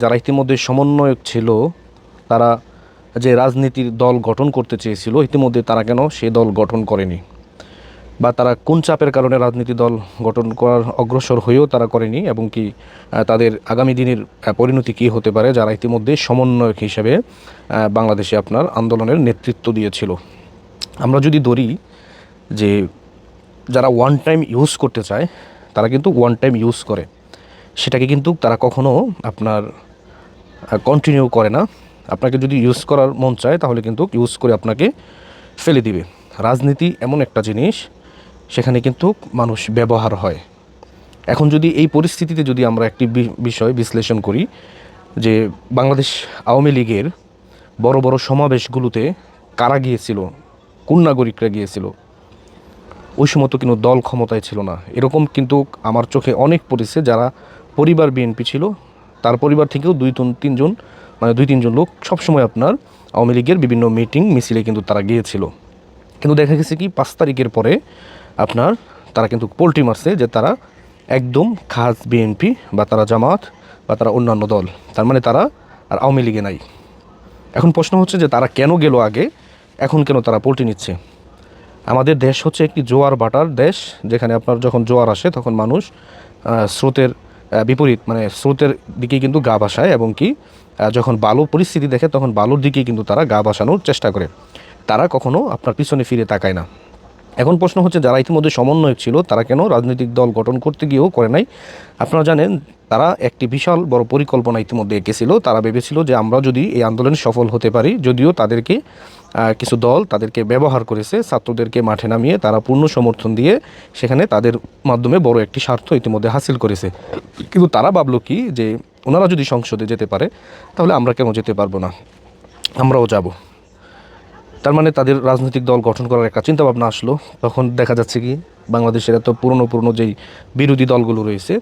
যারা ইতিমধ্যে সমন্বয়ক ছিল তারা যে রাজনীতির দল গঠন করতে চেয়েছিল ইতিমধ্যে তারা কেন সে দল গঠন করেনি, বা তারা কোন চাপের কারণে রাজনীতি দল গঠন করার অগ্রসর হয়েও তারা করেনি, এবং কি তাদের আগামী দিনের পরিণতি কী হতে পারে যারা ইতিমধ্যে সমন্বয়ক হিসেবে বাংলাদেশে আপনার আন্দোলনের নেতৃত্ব দিয়েছিল। আমরা যদি ধরি যে যারা ওয়ান টাইম ইউজ করতে চায় তারা কিন্তু ওয়ান টাইম ইউজ করে, সেটাকে কিন্তু তারা কখনো আপনার কন্টিনিউ করে না। আপনাকে যদি ইউজ করার মন চায় তাহলে কিন্তু ইউজ করে আপনাকে ফেলে দিবে। রাজনীতি এমন একটা জিনিস, সেখানে কিন্তু মানুষ ব্যবহার হয়। এখন যদি এই পরিস্থিতিতে যদি আমরা একটি বিষয় বিশ্লেষণ করি যে বাংলাদেশ আওয়ামী লীগের বড় বড় সমাবেশগুলোতে কারা গিয়েছিল, কোন নাগরিকরা গিয়েছিল, ওই সময় তো কিন্তু দল ক্ষমতায় ছিল না। এরকম কিন্তু আমার চোখে অনেক পড়েছে যারা পরিবার বিএনপি ছিল, তার পরিবার থেকেও দুই তিনজন লোক সবসময় আপনার আওয়ামী লীগের বিভিন্ন মিটিং মিছিলে কিন্তু তারা গিয়েছিল। কিন্তু দেখা গেছে কি 5 তারিখের পরে আপনার তারা কিন্তু পোল্টি মারছে যে তারা একদম খাস বিএনপি বা তারা জামাত বা তারা অন্যান্য দল, তার মানে তারা আর আওয়ামী লীগে নাই। এখন প্রশ্ন হচ্ছে যে তারা কেন গেল আগে, এখন কেন তারা পোল্টি নিচ্ছে? আমাদের দেশ হচ্ছে একটি জোয়ার ভাটার দেশ, যেখানে আপনার যখন জোয়ার আসে তখন মানুষ স্রোতের বিপরীত মানে স্রোতের দিকে কিন্তু গা ভাসায়, এবং কি যখন বালু পরিস্থিতি দেখে তখন বালুর দিকে কিন্তু তারা গা ভাসানোর চেষ্টা করে, তারা কখনো আপনার পিছনে ফিরে তাকায় না। এখন প্রশ্ন হচ্ছে যারা ইতিমধ্যে সমন্বয়ক ছিল তারা কেন রাজনৈতিক দল গঠন করতে গিয়েও করে নাই? আপনারা জানেন তারা একটি বিশাল বড় পরিকল্পনা ইতিমধ্যে এঁকেছিল। তারা ভেবেছিল যে আমরা যদি এই আন্দোলনে সফল হতে পারি, যদিও তাদেরকে কিছু দল তাদেরকে ব্যবহার করেছে, ছাত্রদেরকে মাঠে নামিয়ে তারা পূর্ণ সমর্থন দিয়ে সেখানে তাদের মাধ্যমে বড় একটি স্বার্থ ইতিমধ্যে হাসিল করেছে। কিন্তু তারা ভাবলো কি যে ওনারা যদি সংসদে যেতে পারে তাহলে আমরা কেন যেতে পারবো না, আমরাও যাব। তার মানে তাদের রাজনৈতিক দল গঠন করার একটা চিন্তাভাবনা আসলো। তখন দেখা যাচ্ছে কি বাংলাদেশের এত পুরনো যেই বিরোধী দলগুলো রয়েছে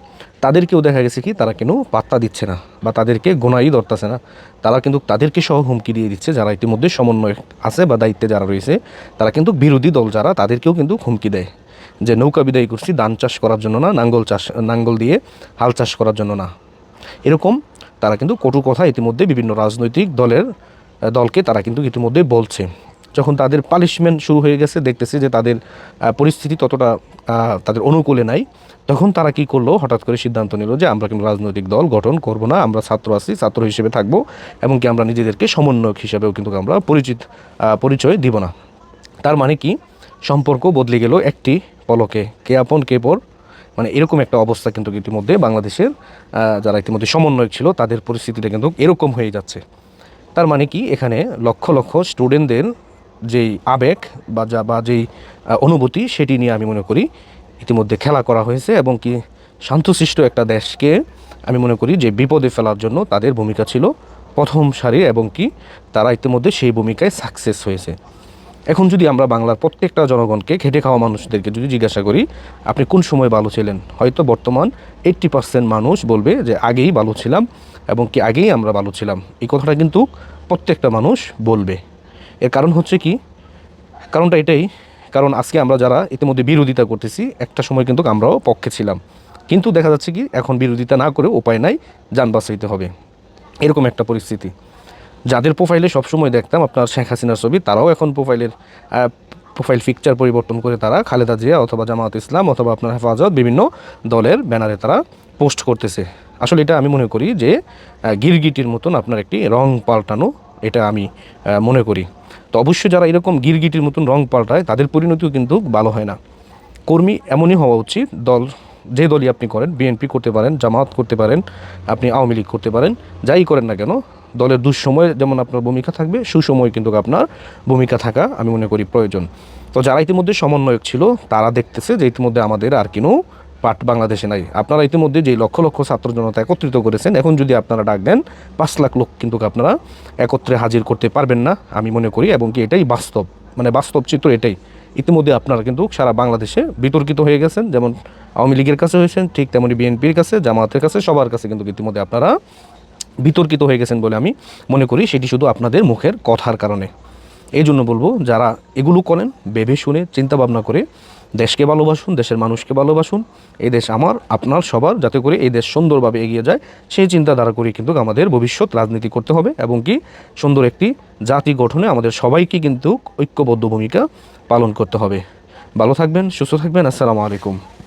তাদেরকেও দেখা গেছে কি তারা কেন পাত্তা দিচ্ছে না বা তাদেরকে গোনাই ধরতেছে না। তারা কিন্তু তাদেরকে সহ হুমকি দিয়ে দিচ্ছে, যারা ইতিমধ্যে সমন্বয় আছে বা দায়িত্বে যারা রয়েছে তারা কিন্তু বিরোধী দল যারা তাদেরকেও কিন্তু হুমকি দেয় যে নৌকা বিদায় করছি ধান চাষ করার জন্য না, নাঙ্গল দিয়ে হাল চাষ করার জন্য না। এরকম তারা কিন্তু কটু কথা ইতিমধ্যে বিভিন্ন রাজনৈতিক দলকে তারা কিন্তু ইতিমধ্যে বলছে। যখন তাদের পানিশমেন্ট শুরু হয়ে গেছে, দেখতেছে যে তাদের পরিস্থিতি ততটা তাদের অনুকূলে নাই, তখন তারা কি করলো, হঠাৎ করে সিদ্ধান্ত নিল যে আমরা কিন্তু রাজনৈতিক দল গঠন করব না, আমরা ছাত্র আছি, ছাত্র হিসেবে থাকবো, এবং কি আমরা নিজেদেরকে সমন্বয়ক হিসেবেও কিন্তু আমরা পরিচয় দিব না। তার মানে কি সম্পর্ক বদলে গেল একটি পলকে, কে আপন কে পর, মানে এরকম একটা অবস্থা কিন্তু ইতিমধ্যে বাংলাদেশের যারা ইতিমধ্যে সমন্বয়ক ছিল তাদের পরিস্থিতিটা কিন্তু এরকম হয়ে যাচ্ছে। তার মানে কি এখানে লক্ষ লক্ষ স্টুডেন্টদের যেই আবেগ বা যেই অনুভূতি সেটি নিয়ে আমি মনে করি ইতিমধ্যে খেলা করা হয়েছে, এবং কি শান্তশিষ্ট একটা দেশকে আমি মনে করি যে বিপদে ফেলার জন্য তাদের ভূমিকা ছিল প্রথম সারি, এবং কি তারা ইতিমধ্যে সেই ভূমিকায় সাকসেস হয়েছে। এখন যদি আমরা বাংলার প্রত্যেকটা জনগণকে, খেটে খাওয়া মানুষদেরকে যদি জিজ্ঞাসা করি আপনি কোন সময় ভালো ছিলেন, হয়তো বর্তমান 80% মানুষ বলবে যে আগেই ভালো ছিলাম, এবং কি আগেই আমরা ভালো ছিলাম। এই কথাটা কিন্তু প্রত্যেকটা মানুষ বলবে। এর কারণ হচ্ছে কি, কারণটা এটাই, কারণ আজকে আমরা যারা ইতিমধ্যে বিরোধিতা করতেছি একটা সময় কিন্তু আমরাও পক্ষে ছিলাম, কিন্তু দেখা যাচ্ছে কি এখন বিরোধিতা না করে উপায় নাই, যান বাঁচাইতে হবে, এরকম একটা পরিস্থিতি। যাদের প্রোফাইলে সবসময় দেখতাম আপনার শেখ হাসিনার ছবি, তারাও এখন প্রোফাইল পিকচার পরিবর্তন করে তারা খালেদা জিয়া অথবা জামায়াত ইসলাম অথবা আপনার হেফাজত বিভিন্ন দলের ব্যানারে তারা পোস্ট করতেছে। আসলে এটা আমি মনে করি যে গিরগিটির মতন আপনার একটি রং পাল্টানো, এটা আমি মনে করি। তো অবশ্যই যারা এরকম গিরগিটির মতন রং পাল্টায় তাদের পরিণতিও কিন্তু ভালো হয় না। কর্মী এমনই হওয়া উচিত, যে দলই আপনি করেন, বিএনপি করতে পারেন, জামাত করতে পারেন, আপনি আওয়ামী লীগ করতে পারেন, যাই করেন না কেন, দলের দুঃসময়ে যেমন আপনার ভূমিকা থাকবে সুসময় কিন্তু আপনার ভূমিকা থাকা আমি মনে করি প্রয়োজন। তো যারা ইতিমধ্যে সমন্বয়ক ছিল তারা দেখতেছে যে ইতিমধ্যে আমাদের আর কোনো পাঠ বাংলাদেশে নাই। আপনারা ইতিমধ্যে যে লক্ষ লক্ষ ছাত্র জনতা একত্রিত করেছেন, এখন যদি আপনারা ডাক দেন 5 লাখ লোক কিন্তু আপনারা একত্রে হাজির করতে পারবেন না আমি মনে করি, এবং কি এটাই বাস্তব, মানে বাস্তব চিত্র এটাই। ইতিমধ্যে আপনারা কিন্তু সারা বাংলাদেশে বিতর্কিত হয়ে গেছেন, যেমন আওয়ামী লীগের কাছে হয়েছেন ঠিক তেমনি বিএনপির কাছে, জামাতের কাছে, সবার কাছে কিন্তু ইতিমধ্যে আপনারা বিতর্কিত হয়ে গেছেন বলে আমি মনে করি। সেটি শুধু আপনাদের মুখের কথার কারণে। এই জন্য বলবো যারা এগুলো করেন ভেবে শুনে চিন্তা ভাবনা করে দেশকে ভালোবাসুন, দেশের মানুষকে ভালোবাসুন। এই দেশ আমার, আপনার, সবার, যাতে করে এই দেশ সুন্দরভাবে এগিয়ে যায় সেই চিন্তাধারা করে কিন্তু আমাদের ভবিষ্যৎ রাজনীতি করতে হবে এবং কি সুন্দর একটি জাতি গঠনে আমাদের সবাইকে কিন্তু ঐক্যবদ্ধ ভূমিকা পালন করতে হবে। ভালো থাকবেন, সুস্থ থাকবেন। আসসালামু আলাইকুম।